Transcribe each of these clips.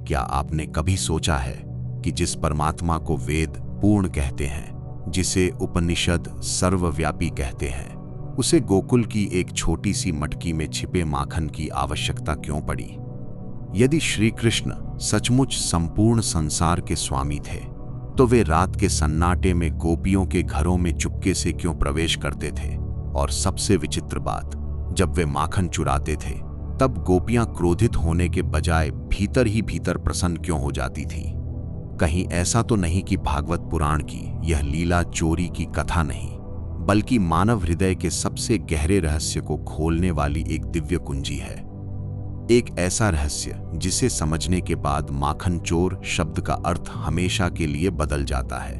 क्या आपने कभी सोचा है कि जिस परमात्मा को वेद पूर्ण कहते हैं, जिसे उपनिषद सर्वव्यापी कहते हैं, उसे गोकुल की एक छोटी सी मटकी में छिपे माखन की आवश्यकता क्यों पड़ी? यदि श्री कृष्ण सचमुच संपूर्ण संसार के स्वामी थे, तो वे रात के सन्नाटे में गोपियों के घरों में चुपके से क्यों प्रवेश करते थे? और सबसे विचित्र बात, जब वे माखन चुराते थे, तब गोपियां क्रोधित होने के बजाय भीतर ही भीतर प्रसन्न क्यों हो जाती थी? कहीं ऐसा तो नहीं कि भागवत पुराण की यह लीला चोरी की कथा नहीं, बल्कि मानव हृदय के सबसे गहरे रहस्य को खोलने वाली एक दिव्य कुंजी है। एक ऐसा रहस्य जिसे समझने के बाद माखन चोर शब्द का अर्थ हमेशा के लिए बदल जाता है।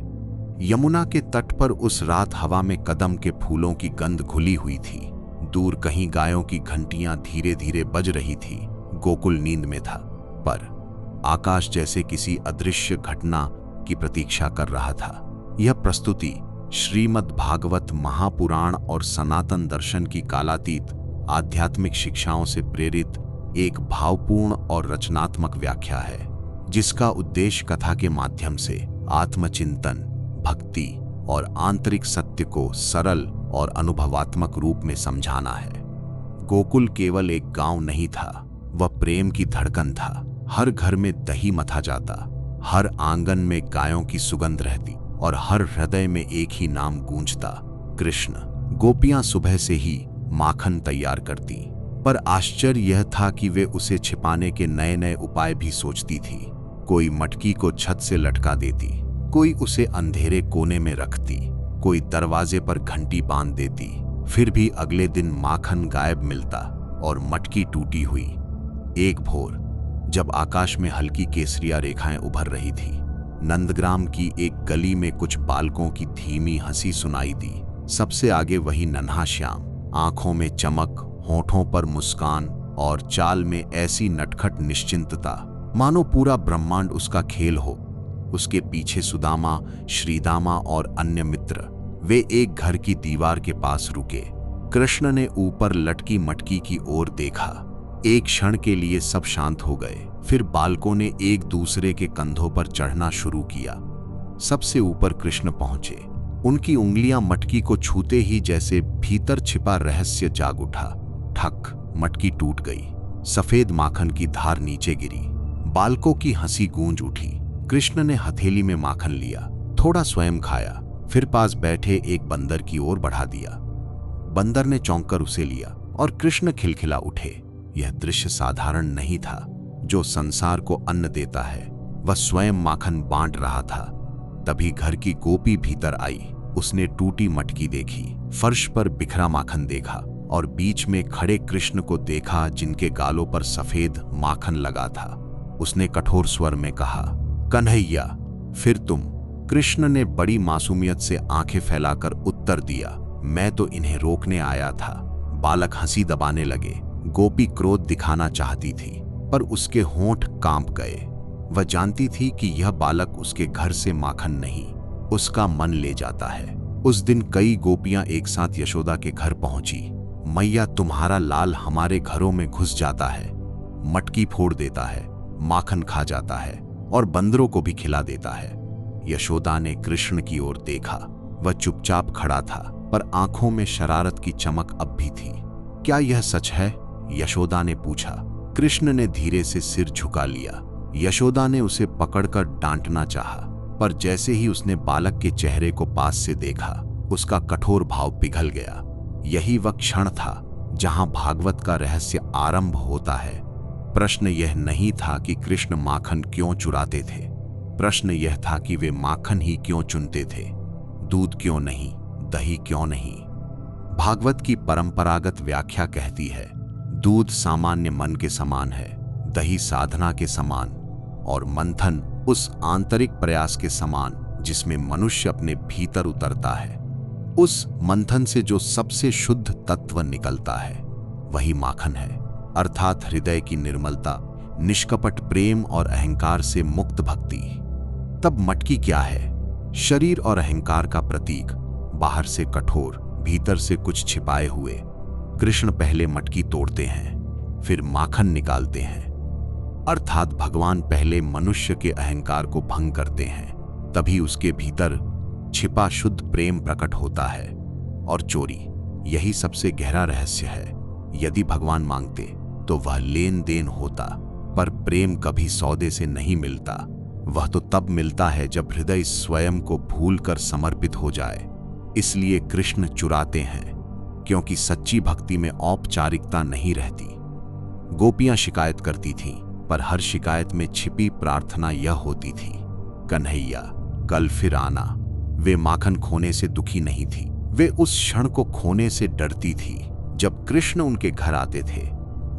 यमुना के तट पर उस रात हवा में कदम के फूलों की गंध घुली हुई थी। दूर कहीं गायों की घंटियां धीरे धीरे बज रही थी। गोकुल नींद में था, पर आकाश जैसे किसी अदृश्य घटना की प्रतीक्षा कर रहा था। यह प्रस्तुति श्रीमद् भागवत महापुराण और सनातन दर्शन की कालातीत आध्यात्मिक शिक्षाओं से प्रेरित एक भावपूर्ण और रचनात्मक व्याख्या है, जिसका उद्देश्य कथा के माध्यम से आत्मचिंतन, भक्ति और आंतरिक सत्य को सरल और अनुभवात्मक रूप में समझाना है। गोकुल केवल एक गांव नहीं था, वह प्रेम की धड़कन था। हर घर में दही मथा जाता, हर आंगन में गायों की सुगंध रहती और हर हृदय में एक ही नाम गूंजता, कृष्ण। गोपियां सुबह से ही माखन तैयार करती, पर आश्चर्य यह था कि वे उसे छिपाने के नए नए उपाय भी सोचती थी। कोई मटकी को छत से लटका देती, कोई उसे अंधेरे कोने में रखती, कोई दरवाजे पर घंटी बांध देती। फिर भी अगले दिन माखन गायब मिलता और मटकी टूटी हुई। एक भोर जब आकाश में हल्की केसरिया रेखाएं उभर रही थी, नंदग्राम की एक गली में कुछ बालकों की धीमी हंसी सुनाई दी। सबसे आगे वही नन्हा श्याम, आंखों में चमक, होठों पर मुस्कान और चाल में ऐसी नटखट निश्चिंतता मानो पूरा ब्रह्मांड उसका खेल हो। उसके पीछे सुदामा, श्रीदामा और अन्य मित्र वे एक घर की दीवार के पास रुके। कृष्ण ने ऊपर लटकी मटकी की ओर देखा। एक क्षण के लिए सब शांत हो गए। फिर बालकों ने एक दूसरे के कंधों पर चढ़ना शुरू किया। सबसे ऊपर कृष्ण पहुंचे। उनकी उंगलियां मटकी को छूते ही जैसे भीतर छिपा रहस्य जाग उठा। ठक, मटकी टूट गई। सफेद माखन की धार नीचे गिरी। बालकों की हंसी गूंज उठी। कृष्ण ने हथेली में माखन लिया, थोड़ा स्वयं खाया, फिर पास बैठे एक बंदर की ओर बढ़ा दिया। बंदर ने चौंककर उसे लिया और कृष्ण खिलखिला उठे। यह दृश्य साधारण नहीं था। जो संसार को अन्न देता है, वह स्वयं माखन बांट रहा था। तभी घर की गोपी भीतर आई। उसने टूटी मटकी देखी, फर्श पर बिखरा माखन देखा और बीच में खड़े कृष्ण को देखा, जिनके गालों पर सफेद माखन लगा था। उसने कठोर स्वर में कहा, कन्हैया, फिर तुम? कृष्ण ने बड़ी मासूमियत से आंखें फैलाकर उत्तर दिया, मैं तो इन्हें रोकने आया था। बालक हंसी दबाने लगे। गोपी क्रोध दिखाना चाहती थी, पर उसके होंठ कांप गए। वह जानती थी कि यह बालक उसके घर से माखन नहीं, उसका मन ले जाता है। उस दिन कई गोपियां एक साथ यशोदा के घर पहुंची। मैया, तुम्हारा लाल हमारे घरों में घुस जाता है, मटकी फोड़ देता है, माखन खा जाता है और बंदरों को भी खिला देता है। यशोदा ने कृष्ण की ओर देखा। वह चुपचाप खड़ा था, पर आंखों में शरारत की चमक अब भी थी। क्या यह सच है? यशोदा ने पूछा। कृष्ण ने धीरे से सिर झुका लिया। यशोदा ने उसे पकड़कर डांटना चाहा, पर जैसे ही उसने बालक के चेहरे को पास से देखा, उसका कठोर भाव पिघल गया। यही वह क्षण था जहां भागवत का रहस्य आरंभ होता है। प्रश्न यह नहीं था कि कृष्ण माखन क्यों चुराते थे, प्रश्न यह था कि वे माखन ही क्यों चुनते थे। दूध क्यों नहीं, दही क्यों नहीं? भागवत की परंपरागत व्याख्या कहती है, दूध सामान्य मन के समान है, दही साधना के समान और मंथन उस आंतरिक प्रयास के समान जिसमें मनुष्य अपने भीतर उतरता है। उस मंथन से जो सबसे शुद्ध तत्व निकलता है, वही माखन है, अर्थात हृदय की निर्मलता, निष्कपट प्रेम और अहंकार से मुक्त भक्ति। तब मटकी क्या है? शरीर और अहंकार का प्रतीक, बाहर से कठोर, भीतर से कुछ छिपाए हुए। कृष्ण पहले मटकी तोड़ते हैं, फिर माखन निकालते हैं। अर्थात भगवान पहले मनुष्य के अहंकार को भंग करते हैं, तभी उसके भीतर छिपा शुद्ध प्रेम प्रकट होता है। और चोरी, यही सबसे गहरा रहस्य है। यदि भगवान मांगते तो वह लेन देन होता, पर प्रेम कभी सौदे से नहीं मिलता। वह तो तब मिलता है जब हृदय स्वयं को भूलकर समर्पित हो जाए। इसलिए कृष्ण चुराते हैं, क्योंकि सच्ची भक्ति में औपचारिकता नहीं रहती। गोपियां शिकायत करती थीं, पर हर शिकायत में छिपी प्रार्थना यह होती थी, कन्हैया कल फिर आना। वे माखन खोने से दुखी नहीं थी, वे उस क्षण को खोने से डरती थी जब कृष्ण उनके घर आते थे।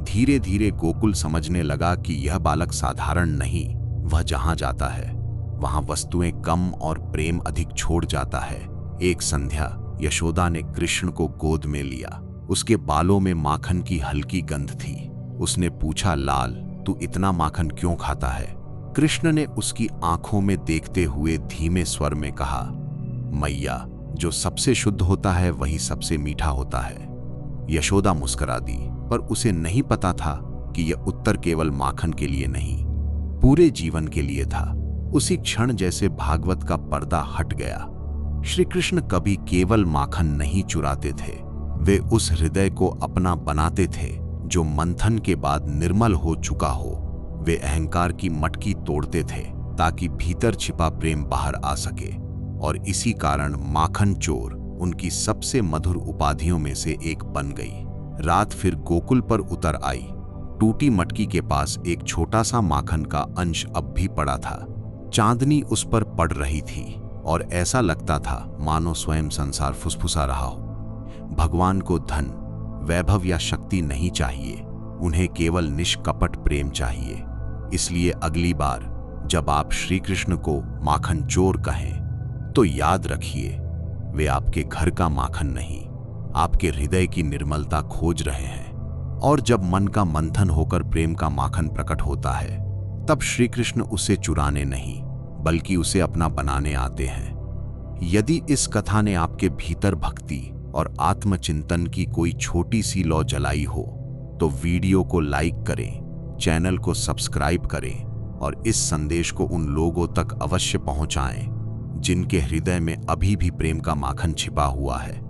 धीरे धीरे गोकुल समझने लगा कि यह बालक साधारण नहीं, वह जहां जाता है वहां वस्तुएं कम और प्रेम अधिक छोड़ जाता है। एक संध्या यशोदा ने कृष्ण को गोद में लिया। उसके बालों में माखन की हल्की गंध थी। उसने पूछा, लाल तू इतना माखन क्यों खाता है? कृष्ण ने उसकी आंखों में देखते हुए धीमे स्वर में कहा, मैया, जो सबसे शुद्ध होता है वही सबसे मीठा होता है। यशोदा मुस्कुरा दी, पर उसे नहीं पता था कि यह उत्तर केवल माखन के लिए नहीं, पूरे जीवन के लिए था। उसी क्षण जैसे भागवत का पर्दा हट गया। श्री कृष्ण कभी केवल माखन नहीं चुराते थे, वे उस हृदय को अपना बनाते थे जो मंथन के बाद निर्मल हो चुका हो। वे अहंकार की मटकी तोड़ते थे ताकि भीतर छिपा प्रेम बाहर आ सके। और इसी कारण माखन चोर उनकी सबसे मधुर उपाधियों में से एक बन गई। रात फिर गोकुल पर उतर आई। टूटी मटकी के पास एक छोटा सा माखन का अंश अब भी पड़ा था। चांदनी उस पर पड़ रही थी और ऐसा लगता था मानो स्वयं संसार फुसफुसा रहा हो। भगवान को धन, वैभव या शक्ति नहीं चाहिए, उन्हें केवल निष्कपट प्रेम चाहिए। इसलिए अगली बार जब आप श्री कृष्ण को माखन चोर कहें तो याद रखिए, वे आपके घर का माखन नहीं, आपके हृदय की निर्मलता खोज रहे हैं। और जब मन का मंथन होकर प्रेम का माखन प्रकट होता है, तब श्री कृष्ण उसे चुराने नहीं बल्कि उसे अपना बनाने आते हैं। यदि इस कथा ने आपके भीतर भक्ति और आत्मचिंतन की कोई छोटी सी लौ जलाई हो तो वीडियो को लाइक करें, चैनल को सब्सक्राइब करें और इस संदेश को उन लोगों तक अवश्य पहुंचाएं जिनके हृदय में अभी भी प्रेम का माखन छिपा हुआ है।